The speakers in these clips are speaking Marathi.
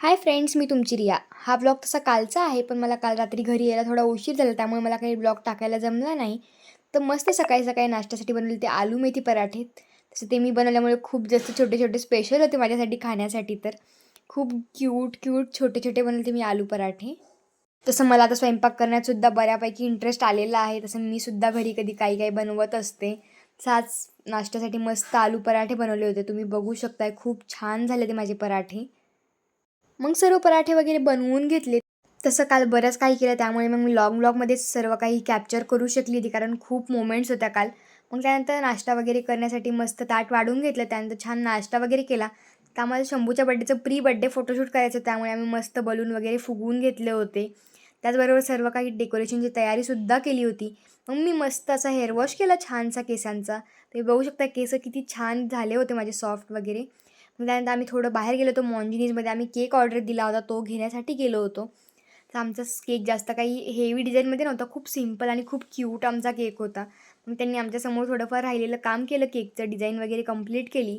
हाय फ्रेंड्स, मी तुमची रिया. हा व्लॉग तसा कालचा आहे, पण मला काल रात्री घरी यायला थोडा उशीर झाला, त्यामुळे मला काही व्लॉग टाकायला जमला नाही. तर मस्त सकाळी सकाळी नाश्त्यासाठी बनवले ते आलू मेथी पराठे. तसं ते मी बनवल्यामुळे खूप जास्त छोटे छोटे स्पेशल होते माझ्यासाठी खाण्यासाठी. तर खूप क्यूट क्यूट छोटे छोटे बनवले मी आलू पराठे. तसं मला आता स्वयंपाक करण्यात सुद्धा बऱ्यापैकी इंटरेस्ट आलेला आहे. तसं मी सुद्धा घरी कधी काही काही बनवत असते. तसाच नाश्त्यासाठी मस्त आलू पराठे बनवले होते. तुम्ही बघू शकताय, खूप छान झाले ते माझे पराठे. मग सर्व पराठे वगैरे बनवून घेतले. तसं काल बरंच काही केलं, त्यामुळे मग मी व्लॉगमध्येच सर्व काही कॅप्चर करू शकली होती, कारण खूप मोमेंट्स होत्या काल. मग त्यानंतर नाश्ता वगैरे करण्यासाठी मस्त ताट वाढून घेतलं. त्यानंतर छान नाश्ता वगैरे केला. तर आम्हाला शंभूच्या बड्डेचं प्री बड्डे फोटोशूट करायचं, त्यामुळे आम्ही मस्त बलून वगैरे फुगवून घेतले होते. त्याचबरोबर सर्व काही डेकोरेशनची तयारीसुद्धा केली होती. मग मी मस्त असा हेअर वॉश केला छानसा केसांचा. ते बघू शकता केस किती छान झाले होते माझे, सॉफ्ट वगैरे. मग त्यानंतर आम्ही थोडं बाहेर गेलो होतो मॉन्जिनीजमध्ये. आम्ही केक ऑर्डर दिला होता, तो घेण्यासाठी गेलो होतो. तर आमचा केक जास्त काही हेवी डिझाईनमध्ये नव्हता, खूप सिम्पल आणि खूप क्यूट आमचा केक होता. मग त्यांनी आमच्यासमोर थोडंफार राहिलेलं काम केलं, केकचं डिझाईन वगैरे कंप्लीट केली.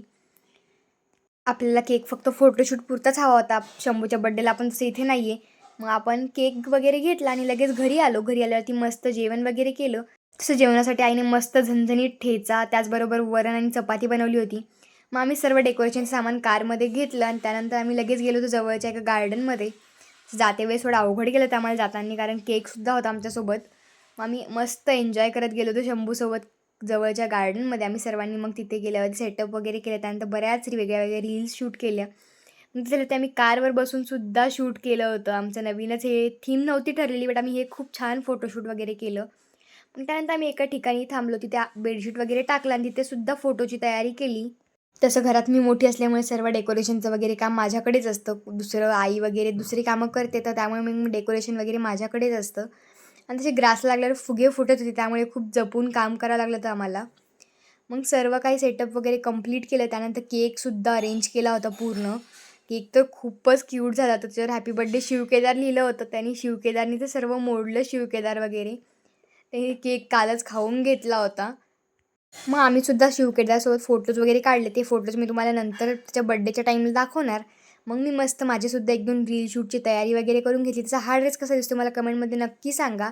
आपल्याला केक फक्त फोटोशूट पुरताच हवा होता शंभूच्या बड्डेला, आपण तसं इथे नाही आहे. मग आपण केक वगैरे घेतला आणि लगेच घरी आलो. घरी आल्यावरती मस्त जेवण वगैरे केलं. तसं जेवणासाठी आईने मस्त झणझणीत ठेचा, त्याचबरोबर वरण आणि चपाती बनवली होती. मग आम्ही सर्व डेकोरेशनचं सामान कारमध्ये घेतलं आणि त्यानंतर आम्ही लगेच गेलो होतो जवळच्या एका गार्डनमध्ये. जाते वेळेस थोडं अवघड गेलं त्यामुळे जाताना, कारण केकसुद्धा होता आमच्यासोबत. मग आम्ही मस्त एन्जॉय करत गेलो होतो शंभूसोबत जवळच्या गार्डनमध्ये. आम्ही सर्वांनी मग तिथे गेल्यावर सेटअप वगैरे केलं. त्यानंतर बऱ्याच वेगळ्या वेगळ्या रील्स शूट केल्या. मग तिथे ते आम्ही कारवर बसूनसुद्धा शूट केलं होतं. आमचं नवीनच हे थीम नव्हती ठरलेली, बट आम्ही हे खूप छान फोटोशूट वगैरे केलं. मग त्यानंतर आम्ही एका ठिकाणी थांबलो. तिथे बेडशीट वगैरे टाकला आणि तिथेसुद्धा फोटोची तयारी केली. तसं घरात मी मोठी असल्यामुळे सर्व डेकोरेशनचं वगैरे काम माझ्याकडेच असतं. दुसरं आई वगैरे दुसरी कामं करते, तर त्यामुळे मग डेकोरेशन वगैरे माझ्याकडेच असतं. आणि तसे ग्रास लागल्यावर फुगे फुटत होते, त्यामुळे खूप जपून काम करावं लागलं होतं आम्हाला. मग सर्व काही सेटअप वगैरे कंप्लीट केलं. त्यानंतर केकसुद्धा अरेंज केला होता पूर्ण. केक तर खूपच क्यूट झाला होता. त्याच्यावर हॅपी बर्थडे शिवकेदार लिहिलं होतं. त्यांनी शिवकेदारनी तर सर्व मोडलं शिवकेदार वगैरे. ते केक कालच खाऊन घेतला होता. मग आम्हीसुद्धा शिवकेदारसोबत फोटोज वगैरे काढले. ते फोटोज मी तुम्हाला नंतर त्याच्या बड्डेच्या टाईमला दाखवणार. मग मी मस्त माझीसुद्धा 1-2 रील शूटची तयारी वगैरे करून घेतली. त्याचा हा ड्रेस कसा दिसतो मला कमेंटमध्ये नक्की सांगा.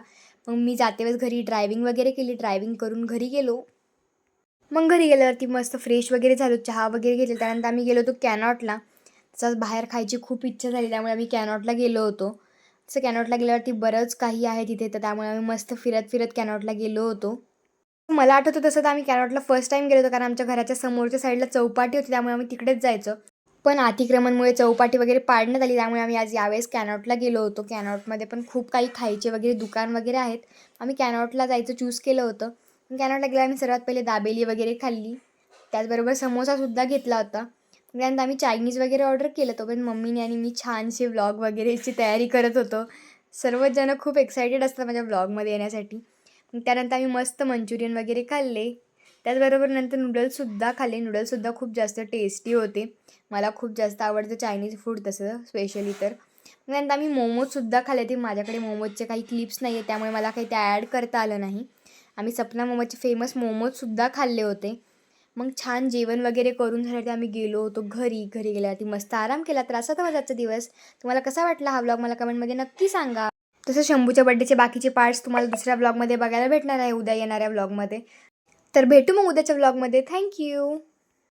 मग मी जाते वेळेस घरी ड्रायव्हिंग वगैरे केली. ड्रायव्हिंग करून घरी गेलो. मग घरी गेल्यावरती मस्त फ्रेश वगैरे झालो. चहा वगैरे घेतला. त्यानंतर आम्ही गेलो होतो कॅनॉटला. तसंच बाहेर खायची खूप इच्छा झाली, त्यामुळे आम्ही कॅनॉटला गेलो होतो. तसं कॅनॉटला गेल्यावरती बरंच काही आहे तिथे, तर त्यामुळे आम्ही मस्त फिरत फिरत कॅनॉटला गेलो होतो. मला आठवतं तसं तर आम्ही कॅनॉटला फर्स्ट टाईम गेलो होतो, कारण आमच्या घराच्या समोरच्या साईडला चौपाटी होती, त्यामुळे आम्ही तिकडेच जायचो. पण अतिक्रमणमुळे चौपाटी वगैरे पाडण्यात आली, त्यामुळे आम्ही आज यावेळेस कॅनॉटला गेलो होतो. कॅनॉटमध्ये पण खूप काही खायचे वगैरे दुकान वगैरे आहेत. आम्ही कॅनॉटला जायचं चूज केलं होतं. कॅनॉटला गेल्यावर आम्ही सर्वात पहिले दाबेली वगैरे खाल्ली. त्याचबरोबर समोसासुद्धा घेतला होता. त्यानंतर आम्ही चायनीज वगैरे ऑर्डर केलं. तोपर्यंत मम्मीने आणि मी छानसे व्लॉग वगैरेची तयारी करत होतो. सर्वच जण खूप एक्सायटेड असतात माझ्या व्लॉगमध्ये येण्यासाठी. मग त्यानंतर आम्ही मस्त मंचुरियन वगैरे खाल्ले. त्याचबरोबर नंतर नूडल्ससुद्धा खाल्ले. नूडल्ससुद्धा खूप जास्त टेस्टी होते. मला खूप जास्त आवडतं चायनीज फूड तसं स्पेशली तर. त्यानंतर आम्ही मोमोजसुद्धा खाल्ले. ते माझ्याकडे मोमोजचे काही क्लिप्स नाही आहे, त्यामुळे मला काही ते ॲड करता आलं नाही. आम्ही सपना मोमोजचे फेमस मोमोजसुद्धा खाल्ले होते. मग छान जेवण वगैरे करून झाल्यावरती आम्ही गेलो होतो घरी. घरी गेल्यावरती मस्त आराम केला. तर असा होता माझा आजचा दिवस. तुम्हाला कसा वाटला हा व्लॉग मला कमेंटमध्ये नक्की सांगा. तसं शंभूच्या बड्डेचे बाकीचे पार्ट्स तुम्हाला दुसऱ्या व्लॉगमध्ये बघायला भेटणार आहे उद्या येणाऱ्या व्लॉगमध्ये. तर भेटू मग उद्याच्या व्लॉगमध्ये. Thank you.